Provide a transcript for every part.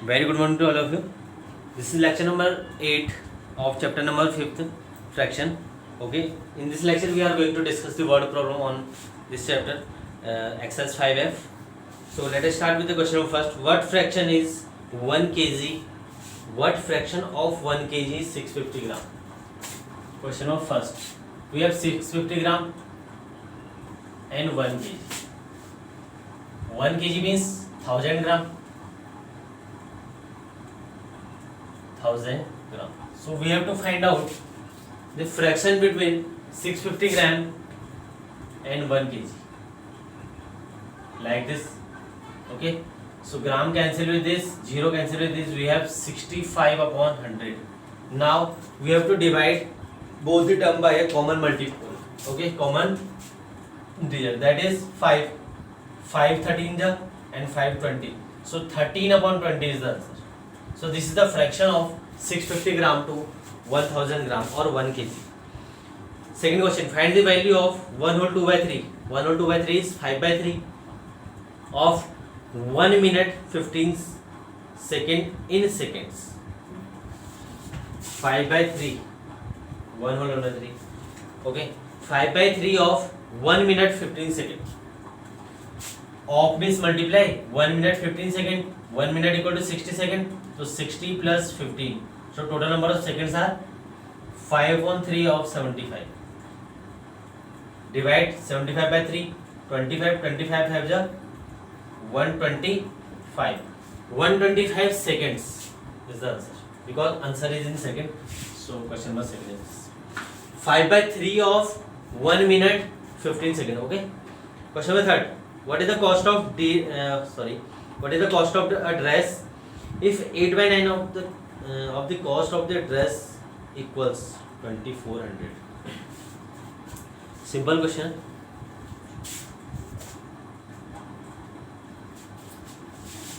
Very good morning to all of you. This is lecture number 8 of chapter number 5th, fraction. Okay, in this lecture we are going to discuss the word problem on this chapter, exercise 5F. So let us start with the question first. What fraction is 1 kg? What fraction of 1 kg is 650 gram? Question of first. We have 650 gram and 1 kg. 1 kg means 1000 gram. 1000 gram. So we have to find out the fraction between 650 gram and 1 kg. Like this. Okay. So gram cancel with this, 0 cancel with this. We have 65 upon 100. Now we have to divide both the term by a common multiple. Okay, common integer. That is 5. 5 13 ja and 5 20. So 13 upon 20 is the answer. So this is the fraction of 650 gram to 1000 gram or 1 kg. Second question, find the value of 1 whole 2 by 3. 1 whole 2 by 3 is 5 by 3 of 1 minute 15 second in seconds. 5 by 3, 1 whole 1 by 3. Okay, 5 by 3 of 1 minute 15 second. Of means multiply 1 minute 15 second. 1 minute equal to 60 second. So 60 plus 15. So total number of seconds are 5 on 3 of 75. Divide 75 by 3. 25 5 ja 125. 125 seconds is the answer. Because answer is in second. So question number 7 is 5 by 3 of 1 minute 15 second. Okay. Question number 3. What is the cost of what is the cost of a dress if 8 by 9 of the cost of the dress equals 2400? Simple question.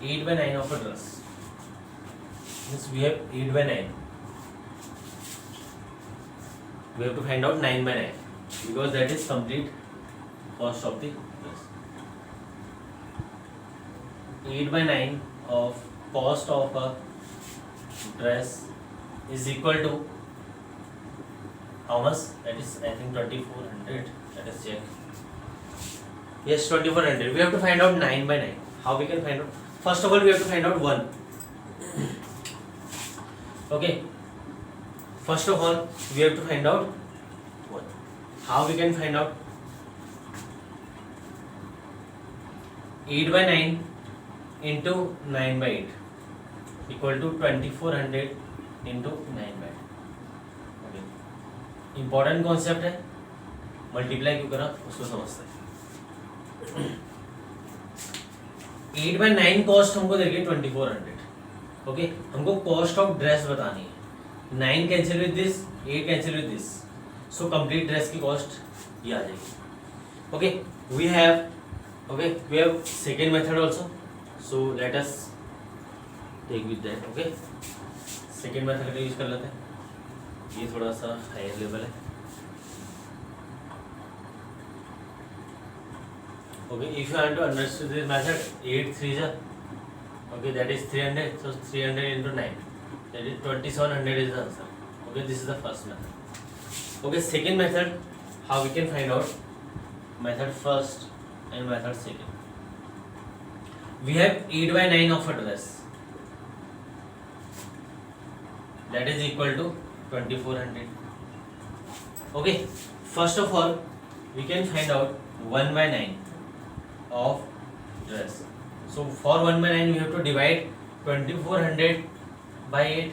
Eight by 9 of a dress means we have 8 by 9. We have to find out 9 by 9 because that is complete cost of the dress. 8 by 9 of cost of a dress is equal to how much? That is I think 2400. Let us check. Yes, 2400. We have to find out 9 by 9. How we can find out? First of all, we have to find out 1. Okay. First of all, we have to find out 1. How we can find out? 8 by 9 into 9 by 8 equal to 2400 into 9 by 8. Okay. Important concept है, multiply क्यों करा उसको समझते हैं. 8 by 9 cost हमको देखिए 2400. Okay, हमको cost of dress बतानी है. 9 cancel with this, 8 cancel with this, so complete dress की कॉस्ट ये आ जाएगी. Okay, we have second method also. So let us take with that. Okay, second method का यूज कर लेते हैं. ये थोड़ा सा हायर लेवल है. Okay, if you want to understand this method, 8 3 ja, okay, that is 300. So 300 into 9, that is 2700 is the answer. Okay, this is the first method. Okay, second method, how we can find out? Method first and method second. We have 8 by 9 of a dress, that is equal to 2400. Okay, first of all we can find out 1 by 9 of dress. So for 1 by 9 we have to divide 2400 by 8,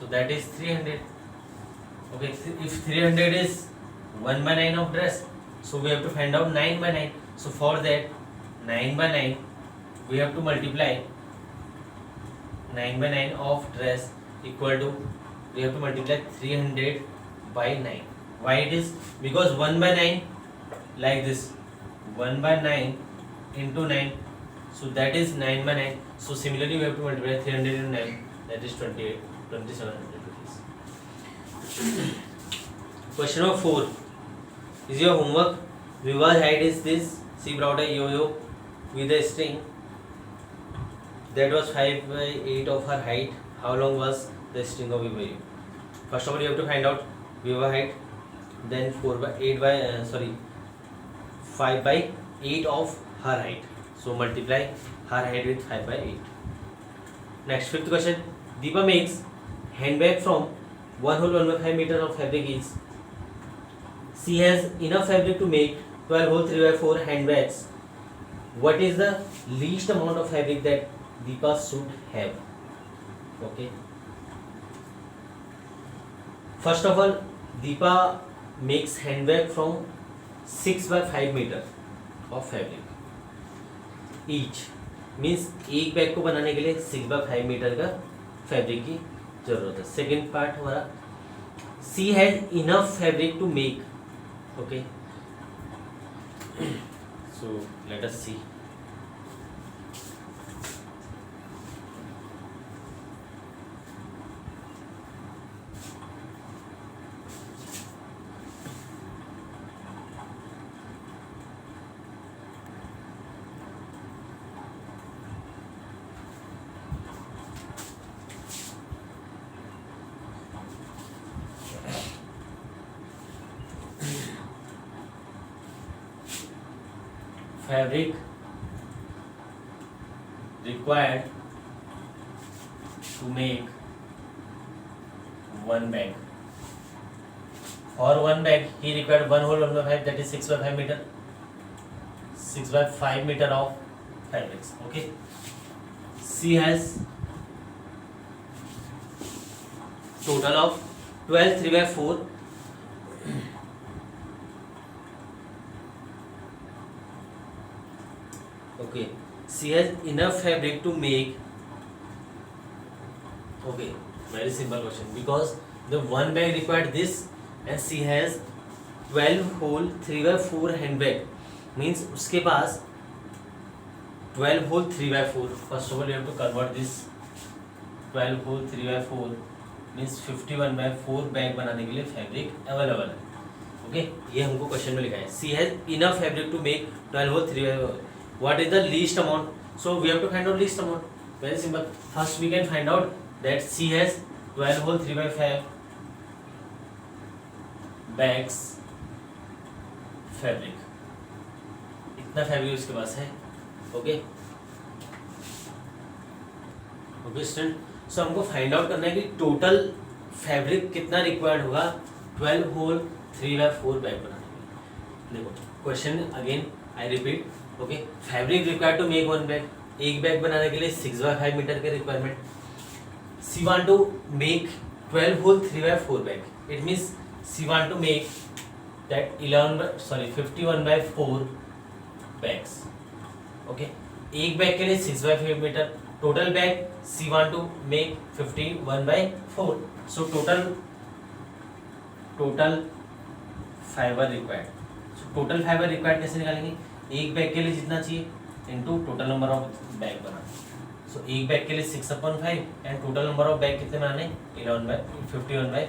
so that is 300. Okay, if 300 is 1 by 9 of dress, so we have to find out 9 by 9. So for that 9 by 9 we have to multiply 9 by 9 of dress equal to, we have to multiply 300 by 9. Why it is? Because 1 by 9 like this, 1 by 9 into 9, so that is 9 by 9. So similarly we have to multiply 300 into 9, that is 2700 rupees. Question number 4 is your homework. Viva's height is this. She brought a yo-yo with a string. that was 5 by 8 of her height. How long was the string of Viva? First of all, you have to find out Viva height. Then 4 by 8 by 5 by 8 of her height. So multiply her height with 5 by 8. Next, fifth question. Deepa makes handbag from 1 whole 1 by 5 meter of fabric each. She has enough fabric to make 12 whole 3 by 4 handbags. What is the least amount of fabric that Deepa should have? Okay. First of all, Deepa makes handbag from 6 by 5 meter of fabric each. Means एक bag को बनाने के लिए 6 by 5 metre का fabric की जरूरत है. Second part हमारा, C has enough fabric to make. Okay, so let us see. Fabric required to make one bag. For one bag, he required 1 whole 1 by 5, that is 6 by 5 meter. 6 by 5 meter of fabrics. Okay. She has total of 12 3 by 4. Okay, she has enough fabric to make. Okay, very simple question, because the one bag required this and she has 12 whole 3 by 4 handbag, means उसके पास 12 whole 3 by 4. First of all, you have to convert this 12 whole 3 by 4 means 51 by 4 bag बनाने के लिए fabric available है. Okay, ये हमको question में लिखा है. C has enough fabric to make 12 whole 3 by 4. What is the least amount? So we have to find out least amount. Very simple. First we can find out that she has 12 whole 3 by 5 bags fabric. इतना fabric उसके पास है. Okay okay student, सो हमको find out करना है कि total fabric कितना required होगा 12 whole 3 by 4 bag बनाने के लिए. देखो question again I repeat. Okay, fabric required to make one bag. एक बैग बनाने के लिए 6 by 5 मीटर के requirement. She want to make 12 whole 3 by 4 bag. It means she want to make that 51 by 4 bags. Okay, एक bag के लिए 6 by 5 metre. Total bag she want to make 51 by 4. So total fibre required. So total fibre required कैसे निकालेंगे? एक bag के लिए जितना चाहिए into total number of bag बनाना. सो एक बैग के लिए 6/5 and total number of bag कितने बनाने? 51 by 4.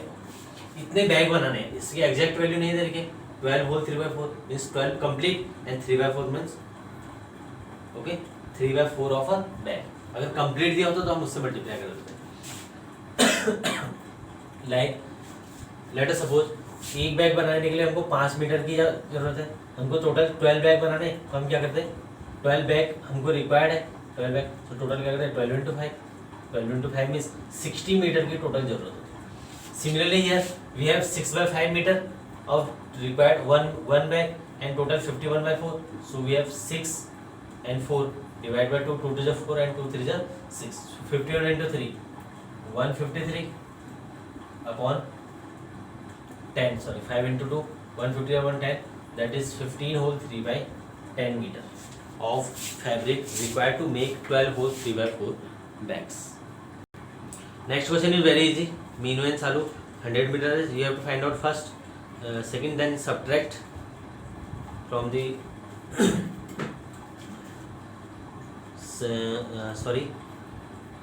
इतने बैग बनाने हैं. इसकी एग्जैक्ट वैल्यू नहीं दे रखे. 12 whole 3 by 4 means 12 complete and 3 by 4 means okay 3 by 4 of a bag. अगर कंप्लीट दिया होता तो हम उससे मल्टीप्लाई कर देते. लाइक लेट अस सपोज एक बैग बनाने के लिए हमको 5 मीटर की जरूरत है. हमको टोटल 12 बैग बनाने हैं. तो हम क्या करते हैं? 12 बैग हमको रिक्वायर्ड है. 12 बैग तो टोटल क्या करते हैं? 12 into 5. 12 into 5 मीन्स 60 मीटर की टोटल जरूरत होती है. Similarly here we have 6 by 5 metre of required one bag and total 51 by 4. So we have 6 and 4 divided by 2. 2 to the 4 and 2 3 to 6. 51 into 3 153 upon 10. 5 into 2 150 upon 10. That is 15 whole 3 by 10 meter of fabric required to make 12 whole 3 by 4 bags. Next question is very easy. Meenu and Salu. 100 meter is you have to find out first. Second, then subtract from the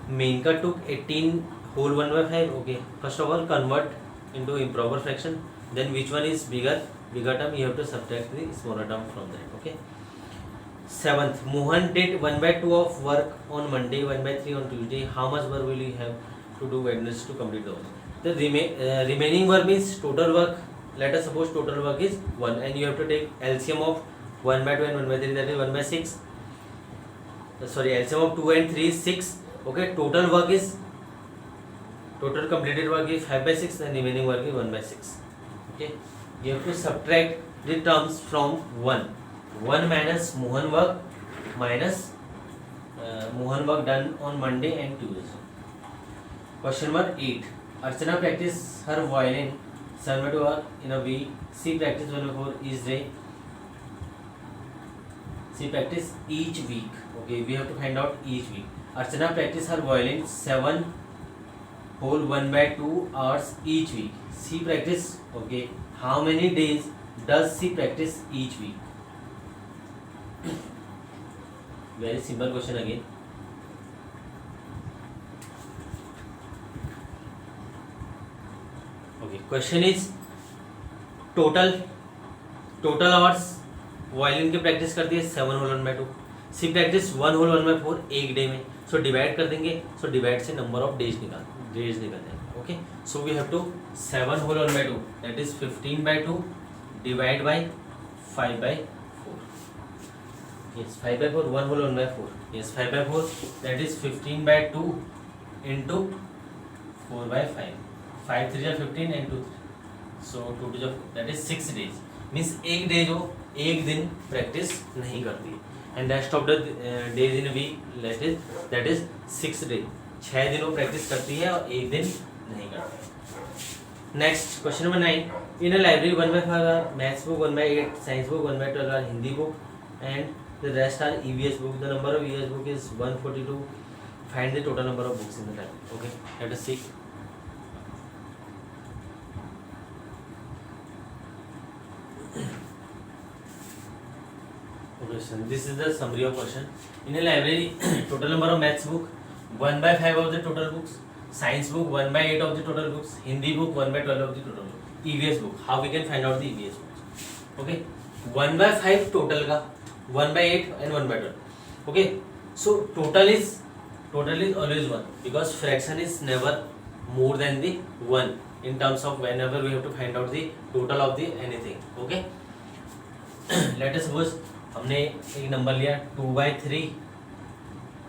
main cut took 18 whole 1 by 5. Okay, first of all convert into improper fraction. Then which one is bigger term, you have to subtract the smaller term from that. Okay, 7th, Mohan did 1/2 of work on Monday, 1/3 on Tuesday. How much work will you have to do Wednesday to complete the work? The remaining work means total work. Let us suppose total work is 1 and you have to take LCM of 1/2 and 1/3, that is 1/6. Sorry, LCM of 2 and 3 is 6. Okay, total completed work is 5/6 and remaining work is 1/6. Okay, you have to subtract the terms from 1. 1 minus Mohan work minus Mohan work done on Monday and Tuesday. Question number 8. Archana practice her violin 7 hours in a week. She practice 1/4 each day. She practice each week. Okay, we have to find out each week. Archana practice her violin 7 whole 1/2 hours each week. She practice. Okay, how many days does she practice each week? Very simple question again. Okay, question is total hours violin की practice करती है 7 whole 1/2. सी practice 1 whole 1/4 एक day में. सो divide कर देंगे. So divide से number of days निकालते हैं. Okay, so we have to 7 whole 1/2 that is 15/2 divide by 5/4. Yes, 5/4 1 whole 1/4. Yes, 5/4 that is 15/2 into 4/5. 5 3 15 and 2 3. So 2 2 that is 6 days. Means एक day जो एक दिन प्रैक्टिस नहीं करती है. And rest of the days in a week that is 6 days. 6 दिन वो practice करती है और एक दिन नहीं करती. Next question number 9. In a library 1/5 are maths book, 1/8 science book, 1/12 are Hindi book, and the rest are EVS book. The number of EVS book is 142. Find the total number of books in the library. Okay, let us see. Okay, so this is the summary of question. In a library, total number of maths book 1/5 of the total books. Science book 1/8 of the total books. Hindi book 1/12 of the total books. EVS book. How we can find out the EVS books? Okay, 1/5 total का 1/8 and 1/12. Okay, so total is always 1 because fraction is never more than the 1 in terms of whenever we have to find out the total of the anything. Okay, let us suppose हमने एक number लिया 2/3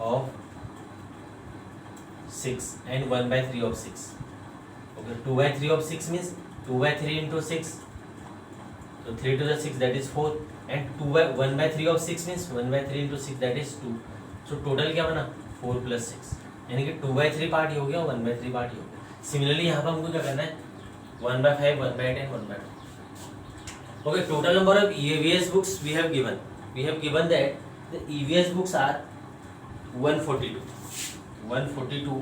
of 6 and 1/3 of 6. Okay, 2/3 of 6 means 2/3 into 6. So 3 to the 6 that is 4 and 1/3 of 6 means 1/3 into 6 that is 2. So total क्या बना 4 plus 6 यानी कि 2/3 part ही हो गया 1/3 part ही हो गया. सिमिलरली यहाँ पर हमको क्या करना है 1/5 1/8 and 1/2. Okay, total number of EVS books we have given that the EVS books are 142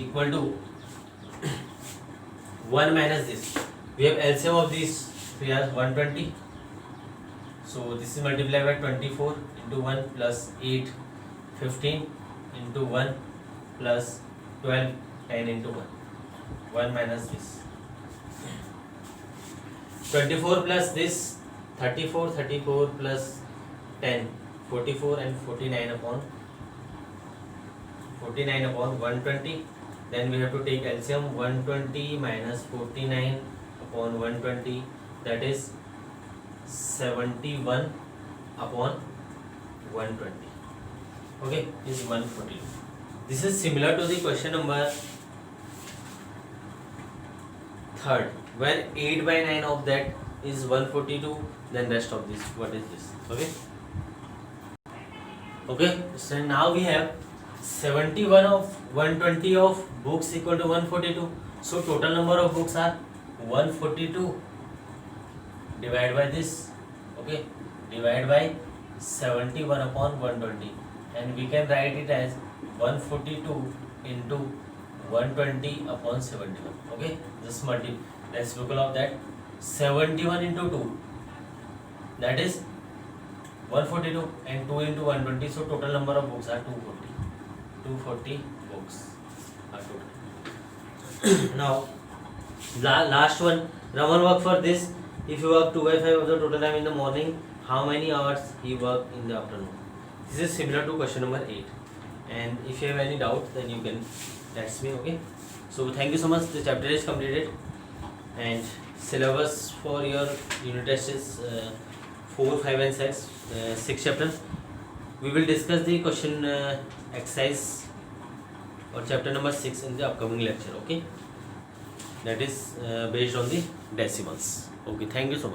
equal to 1 minus this. We have LCM of these. We have 120. So this is multiplied by 24 into 1 plus 8, 15 into 1 plus 12, 10 into 1. 1 minus this. 24 plus this 34 plus 10 44 and 49 upon 120. Then we have to take LCM 120 minus 49 upon 120 that is 71 upon 120. Okay, is 140. This is similar to the question number 3rd where 8/9 of that is 142. Then rest of this, what is this? Okay, so now we have 71 of 120 of books equal to 142. So total number of books are 142 divided by this. Okay, divide by 71 upon 120 and we can write it as 142 into 120 upon 71. Okay, just multiply. Let's look at that. 71 into 2 that is 142 and 2 into 120. So total number of books are 240 books are total. Now last one, Raman work for this. If you work 2/5 of the total time in the morning, how many hours he work in the afternoon? This is similar to question number 8. And if you have any doubt, then you can text me. Okay. So thank you so much. The chapter is completed, and syllabus for your unit test is 4, 5 and 6, 6 chapters. We will discuss the question exercise or chapter number 6 in the upcoming lecture. Okay, that is based on the decimals. Okay, thank you so much.